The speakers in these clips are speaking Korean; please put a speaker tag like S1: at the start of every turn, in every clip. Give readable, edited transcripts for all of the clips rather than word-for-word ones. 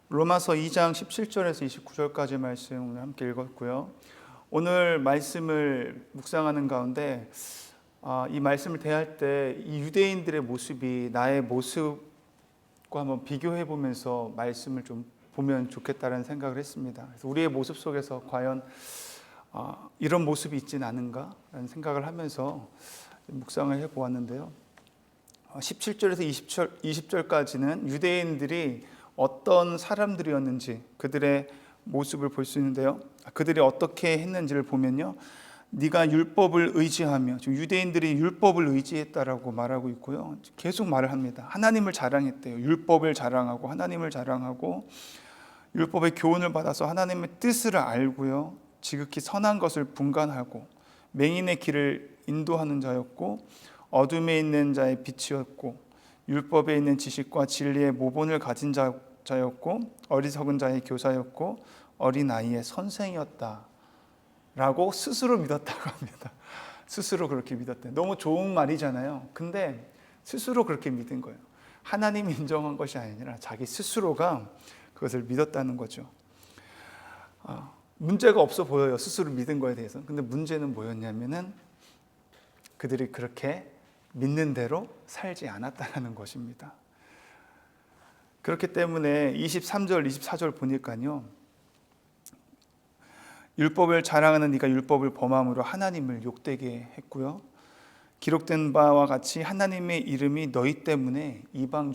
S1: 로마서 2장 17절에서 29절까지 말씀 오늘 함께 읽었고요. 오늘 말씀을 묵상하는 가운데 이 말씀을 대할 때 이 유대인들의 모습이 나의 모습과 한번 비교해 보면서 말씀을 좀 보면 좋겠다는 생각을 했습니다. 그래서 우리의 모습 속에서 과연 이런 모습이 있진 않은가라는 생각을 하면서 묵상을 해 보았는데요. 17절에서 20절까지는 유대인들이 어떤 사람들이었는지 그들의 모습을 볼 수 있는데요. 그들이 어떻게 했는지를 보면요, 네가 율법을 의지하며, 지금 유대인들이 율법을 의지했다라고 말하고 있고요, 계속 말을 합니다. 하나님을 자랑했대요. 율법을 자랑하고 하나님을 자랑하고 율법의 교훈을 받아서 하나님의 뜻을 알고요, 지극히 선한 것을 분간하고 맹인의 길을 인도하는 자였고 어둠에 있는 자의 빛이었고 율법에 있는 지식과 진리의 모본을 가진 자였고 어리석은 자의 교사였고 어린아이의 선생이었다 라고 스스로 믿었다고 합니다. 스스로 그렇게 믿었대. 너무 좋은 말이잖아요. 근데 스스로 그렇게 믿은 거예요. 하나님이 인정한 것이 아니라 자기 스스로가 그것을 믿었다는 거죠. 문제가 없어 보여요, 스스로 믿은 거에 대해서. 근데 문제는 뭐였냐면은 그들이 그렇게 믿는 대로 살지 않았다는 것입니다. 그렇기 때문에 23절, 24절 보니까요, 율법을 자랑하는 네가 율법을 범함으로 하나님을 욕되게 했고요, 기록된 바와 같이 하나님의 이름이 너희 때문에 이방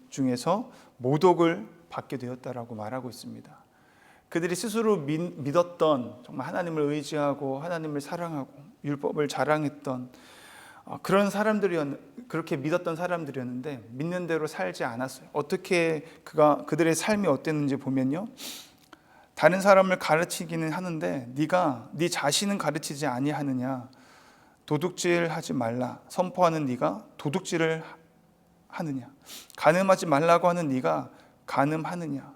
S1: 중에서 모독을 받게 되었다라고 말하고 있습니다. 그들이 스스로 믿었던, 정말 하나님을 의지하고 하나님을 사랑하고 율법을 자랑했던 그런 그렇게 믿었던 사람들이었는데 믿는 대로 살지 않았어요. 어떻게 그들의 삶이 어땠는지 보면요, 다른 사람을 가르치기는 하는데 네 자신은 가르치지 아니하느냐, 도둑질하지 말라 선포하는 네가 도둑질을 하느냐, 간음하지 말라고 하는 네가 간음하느냐,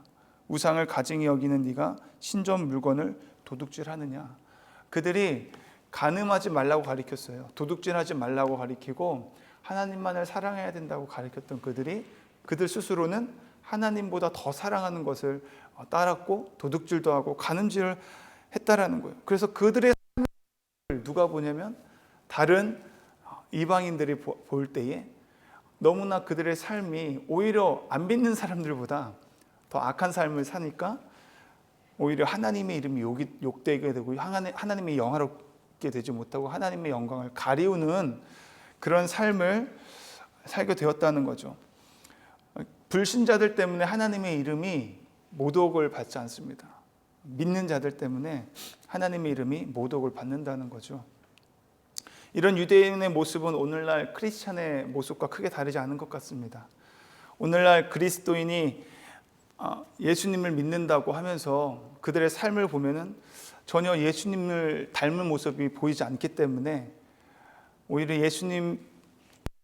S1: 우상을 가증히 여기는 네가 신전 물건을 도둑질하느냐. 그들이 간음하지 말라고 가르쳤어요. 도둑질하지 말라고 가르치고 하나님만을 사랑해야 된다고 가르쳤던 그들 스스로는 하나님보다 더 사랑하는 것을 따랐고 도둑질도 하고 간음질을 했다라는 거예요. 그래서 그들의 삶을 누가 보냐면 다른 이방인들이 볼 때에 너무나 그들의 삶이 오히려 안 믿는 사람들보다 더 악한 삶을 사니까 오히려 하나님의 이름이 욕되게 되고 하나님의 영화롭게 되지 못하고 하나님의 영광을 가리우는 그런 삶을 살게 되었다는 거죠. 불신자들 때문에 하나님의 이름이 모독을 받지 않습니다. 믿는 자들 때문에 하나님의 이름이 모독을 받는다는 거죠. 이런 유대인의 모습은 오늘날 크리스찬의 모습과 크게 다르지 않은 것 같습니다. 오늘날 그리스도인이 예수님을 믿는다고 하면서 그들의 삶을 보면은 전혀 예수님을 닮은 모습이 보이지 않기 때문에 오히려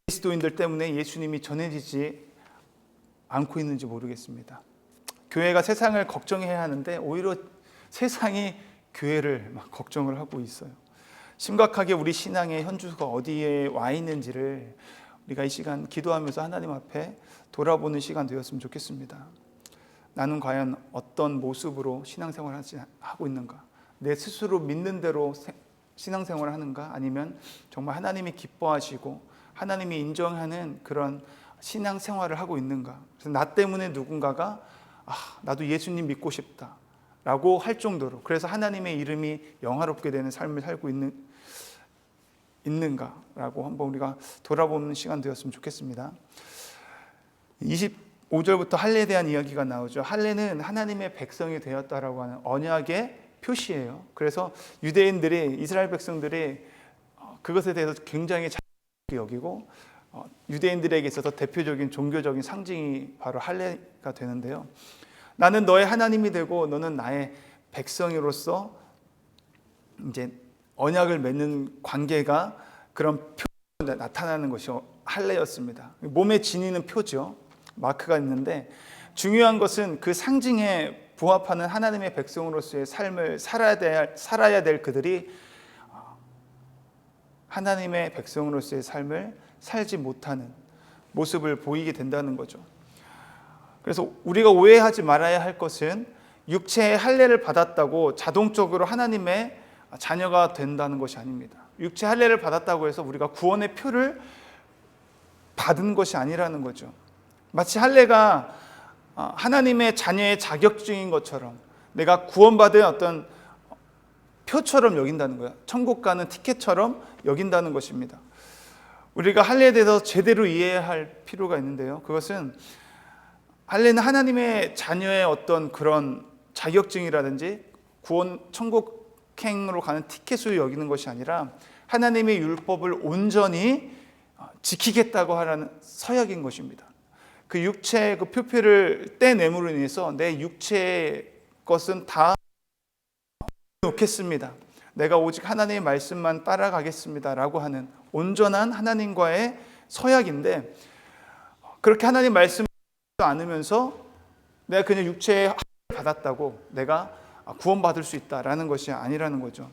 S1: 그리스도인들 때문에 예수님이 전해지지 않고 있는지 모르겠습니다. 교회가 세상을 걱정해야 하는데 오히려 세상이 교회를 막 걱정을 하고 있어요. 심각하게 우리 신앙의 현주소가 어디에 와 있는지를 우리가 이 시간 기도하면서 하나님 앞에 돌아보는 시간 되었으면 좋겠습니다. 나는 과연 어떤 모습으로 신앙생활을 하고 있는가? 내 스스로 믿는 대로 신앙생활을 하는가? 아니면 정말 하나님이 기뻐하시고 하나님이 인정하는 그런 신앙생활을 하고 있는가? 그래서 나 때문에 누군가가 나도 예수님 믿고 싶다 라고 할 정도로, 그래서 하나님의 이름이 영화롭게 되는 삶을 살고 있는가라고 한번 우리가 돌아보는 시간 되었으면 좋겠습니다. 25절부터 할례에 대한 이야기가 나오죠. 할례는 하나님의 백성이 되었다라고 하는 언약의 표시예요. 그래서 유대인들이, 이스라엘 백성들이 그것에 대해서 굉장히 잘 여기고 유대인들에게 있어서 대표적인 종교적인 상징이 바로 할례가 되는데요. 나는 너의 하나님이 되고 너는 나의 백성으로서 이제 언약을 맺는 관계가 그런 표로 나타나는 것이 할례였습니다. 몸에 지니는 표죠. 마크가 있는데 중요한 것은 그 상징에 부합하는 하나님의 백성으로서의 삶을 살아야 될 그들이 하나님의 백성으로서의 삶을 살지 못하는 모습을 보이게 된다는 거죠. 그래서 우리가 오해하지 말아야 할 것은 육체의 할례를 받았다고 자동적으로 하나님의 자녀가 된다는 것이 아닙니다. 육체 할례를 받았다고 해서 우리가 구원의 표를 받은 것이 아니라는 거죠. 마치 할례가 하나님의 자녀의 자격증인 것처럼 내가 구원받은 어떤 표처럼 여긴다는 거예요. 천국 가는 티켓처럼 여긴다는 것입니다. 우리가 할례에 대해서 제대로 이해할 필요가 있는데요. 그것은 할례는 하나님의 자녀의 어떤 그런 자격증이라든지 구원 천국행으로 가는 티켓으로 여기는 것이 아니라 하나님의 율법을 온전히 지키겠다고 하라는 서약인 것입니다. 그 육체의 그 표표를 떼냄으로 인해서 내 육체의 것은 다 놓겠습니다. 내가 오직 하나님의 말씀만 따라가겠습니다 라고 하는 온전한 하나님과의 서약인데, 그렇게 하나님 말씀을 않으면서 내가 그냥 육체의 할례를 받았다고 내가 구원받을 수 있다라는 것이 아니라는 거죠.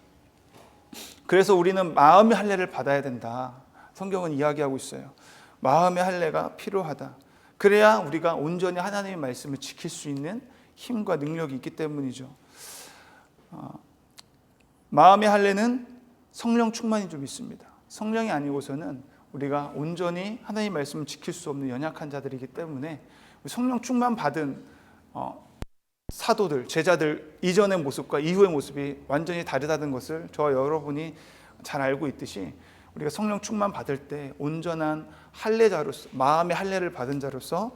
S1: 그래서 우리는 마음의 할례를 받아야 된다. 성경은 이야기하고 있어요. 마음의 할례가 필요하다. 그래야 우리가 온전히 하나님의 말씀을 지킬 수 있는 힘과 능력이 있기 때문이죠. 마음의 할례는 성령 충만이 좀 있습니다. 성령이 아니고서는 우리가 온전히 하나님의 말씀을 지킬 수 없는 연약한 자들이기 때문에 성령 충만 받은 사도들, 제자들 이전의 모습과 이후의 모습이 완전히 다르다는 것을 저와 여러분이 잘 알고 있듯이, 우리가 성령 충만 받을 때 온전한 할례자로서, 마음의 할례를 받은 자로서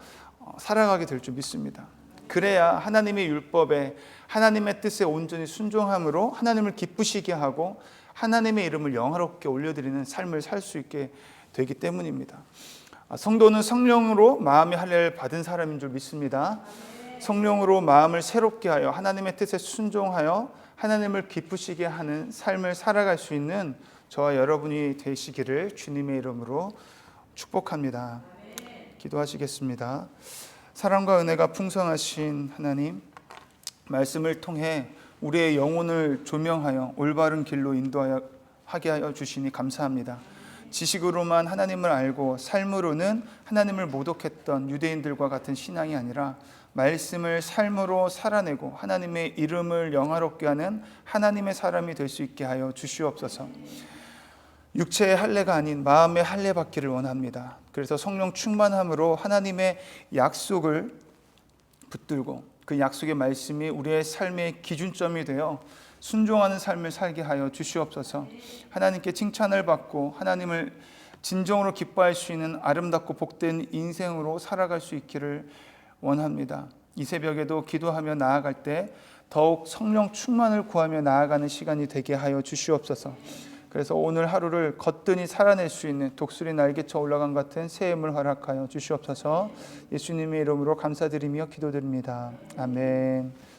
S1: 살아가게 될 줄 믿습니다. 그래야 하나님의 율법에, 하나님의 뜻에 온전히 순종함으로 하나님을 기쁘시게 하고 하나님의 이름을 영화롭게 올려드리는 삶을 살 수 있게 되기 때문입니다. 성도는 성령으로 마음의 할례를 받은 사람인 줄 믿습니다. 성령으로 마음을 새롭게 하여 하나님의 뜻에 순종하여 하나님을 기쁘시게 하는 삶을 살아갈 수 있는 저와 여러분이 되시기를 주님의 이름으로 축복합니다. 기도하시겠습니다. 사랑과 은혜가 풍성하신 하나님, 말씀을 통해 우리의 영혼을 조명하여 올바른 길로 인도하게 하여 주시니 감사합니다. 지식으로만 하나님을 알고 삶으로는 하나님을 모독했던 유대인들과 같은 신앙이 아니라 말씀을 삶으로 살아내고 하나님의 이름을 영화롭게 하는 하나님의 사람이 될 수 있게 하여 주시옵소서. 육체의 할례가 아닌 마음의 할례 받기를 원합니다. 그래서 성령 충만함으로 하나님의 약속을 붙들고 그 약속의 말씀이 우리의 삶의 기준점이 되어 순종하는 삶을 살게 하여 주시옵소서. 하나님께 칭찬을 받고 하나님을 진정으로 기뻐할 수 있는 아름답고 복된 인생으로 살아갈 수 있기를 원합니다. 이 새벽에도 기도하며 나아갈 때 더욱 성령 충만을 구하며 나아가는 시간이 되게 하여 주시옵소서. 그래서 오늘 하루를 거뜬히 살아낼 수 있는 독수리 날개쳐 올라간 같은 새 힘을 허락하여 주시옵소서. 예수님의 이름으로 감사드리며 기도드립니다. 아멘.